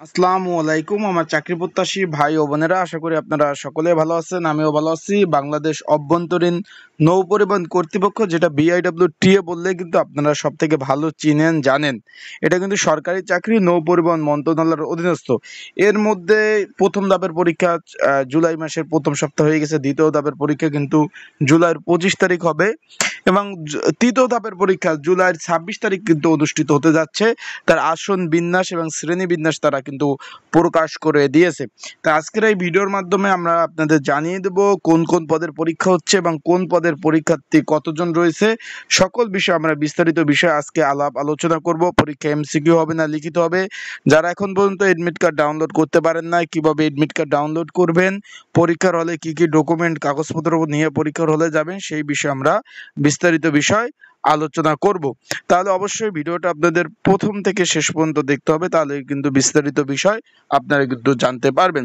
আসসালামু আলাইকুম আমার চাকরি প্রত্যাশী ভাই ও বোনেরা, আশা করি আপনারা সকলে ভালো আছেন। আমিও ভালো আছি। বাংলাদেশ অভ্যন্তরীণ নৌ পরিবহন কর্তৃপক্ষ, যেটা BIWTA বললে কিন্তু আপনারা সব থেকে ভালো চিনেন জানেন, এটা কিন্তু সরকারি চাকরি, নৌ পরিবহন মন্ত্রণালয়ের অধীনস্থ। এর মধ্যে প্রথম ধাপের পরীক্ষা জুলাই মাসের প্রথম সপ্তাহ হয়ে গেছে। দ্বিতীয় ধাপের পরীক্ষা কিন্তু জুলাইয়ের 25 তারিখ হবে এবং তৃতীয় ধাপের পরীক্ষা জুলাইয়ের 26 তারিখ কিন্তু অনুষ্ঠিত হতে যাচ্ছে। তার আসন বিন্যাস এবং শ্রেণী বিন্যাস তারা কিন্তু প্রকাশ করে দিয়েছে। তা আজকের এই ভিডিওর মাধ্যমে আমরা আপনাদের জানিয়ে দেব কোন কোন পদের পরীক্ষা হচ্ছে এবং কোন পদের পরীক্ষার্থী কতজন রয়েছে। সকল বিষয় আমরা বিস্তারিত বিষয় আজকে আলোচনা করব। পরীক্ষা MCQ হবে না লিখিত হবে? যারা এখন পর্যন্ত এডমিট কার্ড ডাউনলোড করতে পারেন না, কিভাবে এডমিট কার্ড ডাউনলোড করবেন, পরীক্ষার হলে কি কি ডকুমেন্ট কাগজপত্র নিয়ে পরীক্ষার হলে যাবেন, সেই বিষয়ে আমরা বিস্তারিত বিষয় আলোচনা করব। তাহলে অবশ্যই ভিডিওটা আপনাদের প্রথম থেকে শেষ পর্যন্ত দেখতে হবে, তাহলে কিন্তু বিস্তারিত বিষয় আপনারা কিন্তু জানতে পারবেন।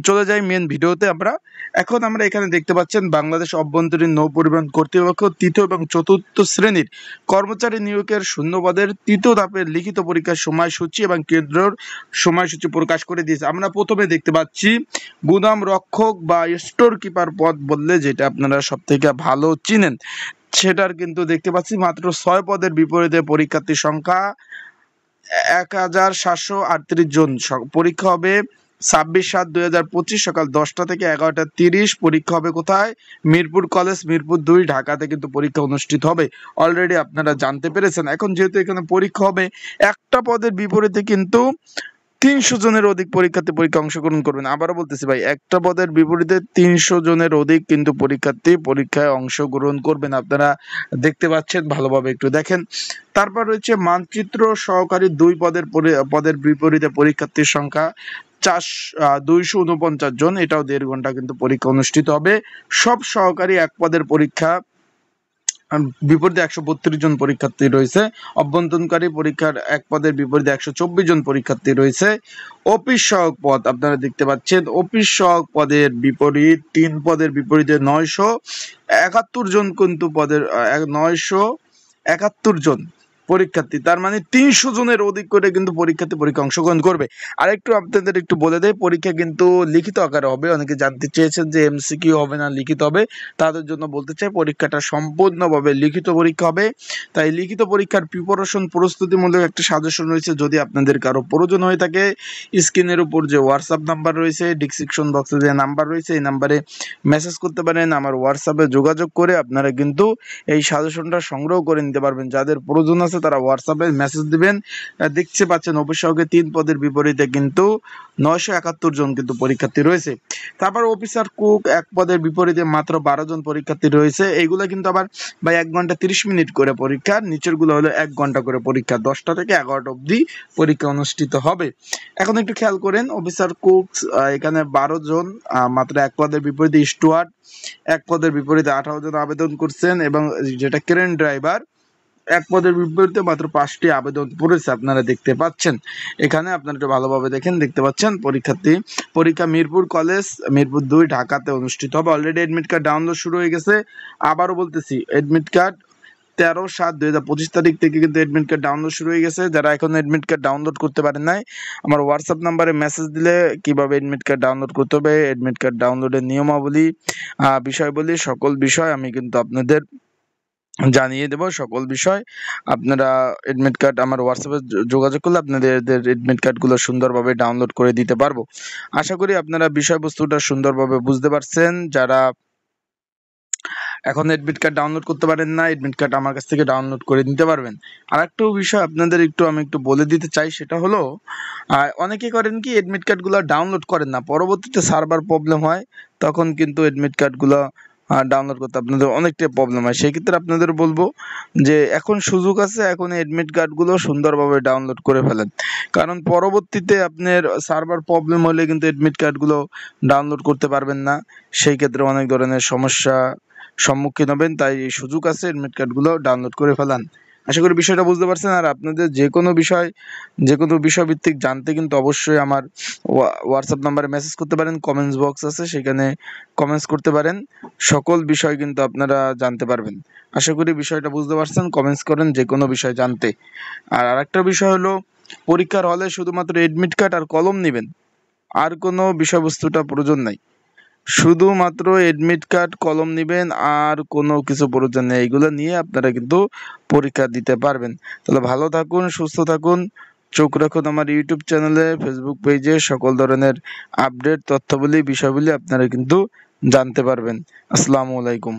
চলে যাই মেন ভিডিওতে। আমরা এখানে দেখতে পাচ্ছেন বাংলাদেশ অভ্যন্তরীণ নৌ পরিবহন কর্তৃপক্ষ তৃতীয় এবং চতুর্থ শ্রেণীর কর্মচারী নিয়োগের শূন্যপদের তৃতীয় ধাপের লিখিত পরীক্ষার সময়সূচি এবং কেন্দ্রের সময়সূচি প্রকাশ করে দিয়েছে। আমরা প্রথমে দেখতে পাচ্ছি গুদাম রক্ষক বা স্টোর কিপার পদ বললে যেটা আপনারা সব থেকে ভালো চিনেন, সেটার কিন্তু দেখতে পাচ্ছি মাত্র 6 পদের বিপরীতে পরীক্ষার্থীর সংখ্যা 1738 জন। পরীক্ষা হবে 26/7/2025 সকাল 10টা থেকে 11টা 30। পরীক্ষা হবে কোথায়? মিরপুর কলেজ, মিরপুর 2, ঢাকাতে কিন্তু পরীক্ষা অনুষ্ঠিত হবে। অলরেডি আপনারা জানতে পেরেছেন। এখন যেহেতু এখানে পরীক্ষা হবে, একটা পদের বিপরীতে কিন্তু 300 জনের অধিক পরীক্ষার্থী অংশগ্রহণ করবেন। আবারও বলতেছি ভাই, একটা পদের বিপরীতে 300 জনের অধিক কিন্তু পরীক্ষার্থী পরীক্ষায় অংশগ্রহণ করবেন। আপনারা দেখতে পাচ্ছেন, ভালোভাবে একটু দেখেন। তারপর রয়েছে মানচিত্র সহকারী 2 পদের বিপরীতে পরীক্ষার্থীর সংখ্যা 249 জন। এটাও 1.5 ঘন্টা কিন্তু পরীক্ষা অনুষ্ঠিত হবে। সব সহকারী 1 পদের পরীক্ষা বিপরীতে 132 জন পরীক্ষার্থী রয়েছে। অভ্যন্তরীণকারী পরীক্ষার 1 পদের বিপরীতে 124 জন পরীক্ষার্থী রয়েছে। অফিস সহায়ক পদ আপনারা দেখতে পাচ্ছেন, অফিস সহায়ক পদের বিপরীত 3 পদের বিপরীতে 971 জন কিন্তু পদের 971 জন পরীক্ষার্থী, তার মানে 300 জনের অধিক করে কিন্তু পরীক্ষা অংশগ্রহণ করবে। আর একটু আপনাদের একটু বলে দেয়, পরীক্ষা কিন্তু লিখিত আকারে হবে। অনেকে জানতে চেয়েছেন যে MCQ হবে না লিখিত হবে, তাদের জন্য বলতে চাই পরীক্ষাটা সম্পূর্ণভাবে লিখিত পরীক্ষা হবে। তাই লিখিত পরীক্ষার প্রিপারেশন প্রস্তুতিমূলক একটা সাজেশন রয়েছে। যদি আপনাদের কারো প্রয়োজন হয়ে থাকে, স্ক্রিনের উপর যে হোয়াটসঅ্যাপ নাম্বার রয়েছে, ডিসক্রিপশন বক্সে যে নাম্বার রয়েছে, এই নাম্বারে মেসেজ করতে পারেন। আমার হোয়াটসঅ্যাপে যোগাযোগ করে আপনারা কিন্তু এই সাজেশনটা সংগ্রহ করে নিতে পারবেন। যাদের প্রয়োজন আছে তারা হোয়াটসঅ্যাপে মেসেজ দিবেন। দেখতে পাচ্ছেন অফিস সহকারী 3 পদের বিপরীতে কিন্তু 971 জন কিন্তু পরীক্ষার্থী রয়েছে। তারপর অফিসার কুক 1 পদের বিপরীতে মাত্র 12 জন পরীক্ষার্থী রয়েছে। এইগুলো কিন্তু আবার 1 ঘন্টা 30 মিনিট করে পরীক্ষা, নিচের গুলো হলো 1 ঘন্টা করে পরীক্ষা। 10টা থেকে 11টা অবধি পরীক্ষা অনুষ্ঠিত হবে। এখন একটু খেয়াল করেন, অফিসার কুক এখানে 12 জন, মাত্র 1 পদের বিপরীতে স্টুয়ার্ড 1 পদের বিপরীতে 18 জন আবেদন করছেন, এবং যেটা ক্রেন ড্রাইভার 1 পদের বিপরীতে মাত্র 5টি আবেদন পড়েছে। আপনারা দেখতে পাচ্ছেন এখানে, আপনারা একটু ভালোভাবে দেখেন, দেখতে পাচ্ছেন পরীক্ষা মিরপুর কলেজ, মিরপুর 2, ঢাকাতে অনুষ্ঠিত হবে। অলরেডি এডমিট কার্ড ডাউনলোড শুরু হয়ে গেছে। আবারও বলতেছি, এডমিট কার্ড 13/7/2025 তারিখ থেকে কিন্তু এডমিট কার্ড ডাউনলোড শুরু হয়ে গেছে। যারা এখন এডমিট কার্ড ডাউনলোড করতে পারেন নাই, আমার হোয়াটসঅ্যাপ নাম্বারে মেসেজ দিলে কিভাবে এডমিট কার্ড ডাউনলোড করতে হবে, এডমিট কার্ড ডাউনলোডের নিয়মাবলী, বিষয়বলী, সকল বিষয় আমি কিন্তু আপনাদের জানিয়ে দেব। সকল বিষয় আপনারা এডমিট কার্ড আমার হোয়াটসঅ্যাপে যোগাযোগ করলে আপনাদের এডমিট কার্ডগুলো সুন্দরভাবে ডাউনলোড করে দিতে পারবো। আশা করি আপনারা বিষয়বস্তুটা সুন্দরভাবে বুঝতে পারছেন। যারা এখন এডমিট কার্ড ডাউনলোড করতে পারেন না, এডমিট কার্ড আমার কাছ থেকে ডাউনলোড করে নিতে পারবেন। আর একটা বিষয় আপনাদের আমি একটু বলে দিতে চাই, সেটা হলো অনেকে করেন কি, এডমিট কার্ডগুলো ডাউনলোড করেন না, পরবর্তীতে সার্ভার প্রবলেম হয়, তখন কিন্তু এডমিট কার্ডগুলো ডাউনলোড করতে আপনাদের অনেকটাই প্রবলেম হয়। সেই ক্ষেত্রে আপনাদের বলবো যে এখন সুযোগ আছে, এখন এডমিট কার্ডগুলো সুন্দরভাবে ডাউনলোড করে ফেলেন, কারণ পরবর্তীতে আপনার সার্ভার প্রবলেম হলে কিন্তু এডমিট কার্ডগুলো ডাউনলোড করতে পারবেন না। সেই ক্ষেত্রে অনেক ধরনের সমস্যা সম্মুখীন হবেন। তাই এই সুযোগ আছে, এডমিট কার্ডগুলো ডাউনলোড করে ফেলান। আশা করি বিষয়টা বুঝতে পারছেন। আর আপনাদের যে কোনো বিষয়ভিত্তিক জানতে কিন্তু অবশ্যই আমার হোয়াটসঅ্যাপ নাম্বারে মেসেজ করতে পারেন, কমেন্টস বক্স আছে সেখানে কমেন্টস করতে পারেন, সকল বিষয় কিন্তু আপনারা জানতে পারবেন। আশা করি বিষয়টা বুঝতে পারছেন। কমেন্টস করেন যে কোনো বিষয় জানতে। আর আরেকটা বিষয় হলো, পরীক্ষার হলে শুধুমাত্র এডমিট কার্ড আর কলম নেবেন, আর কোনো বিষয়বস্তুটা প্রয়োজন নাই। শুধুমাত্র এডমিট কার্ড কলম নেবেন, আর কোনো কিছু প্রয়োজন নেই। এগুলো নিয়ে আপনারা কিন্তু পরীক্ষা দিতে পারবেন। তাহলে ভালো থাকুন, সুস্থ থাকুন, চোখ রাখুন আমার ইউটিউব চ্যানেলে, ফেসবুক পেজে। সকল ধরনের আপডেট তথ্যাবলী বিষয়গুলি আপনারা কিন্তু জানতে পারবেন। আসসালামু আলাইকুম।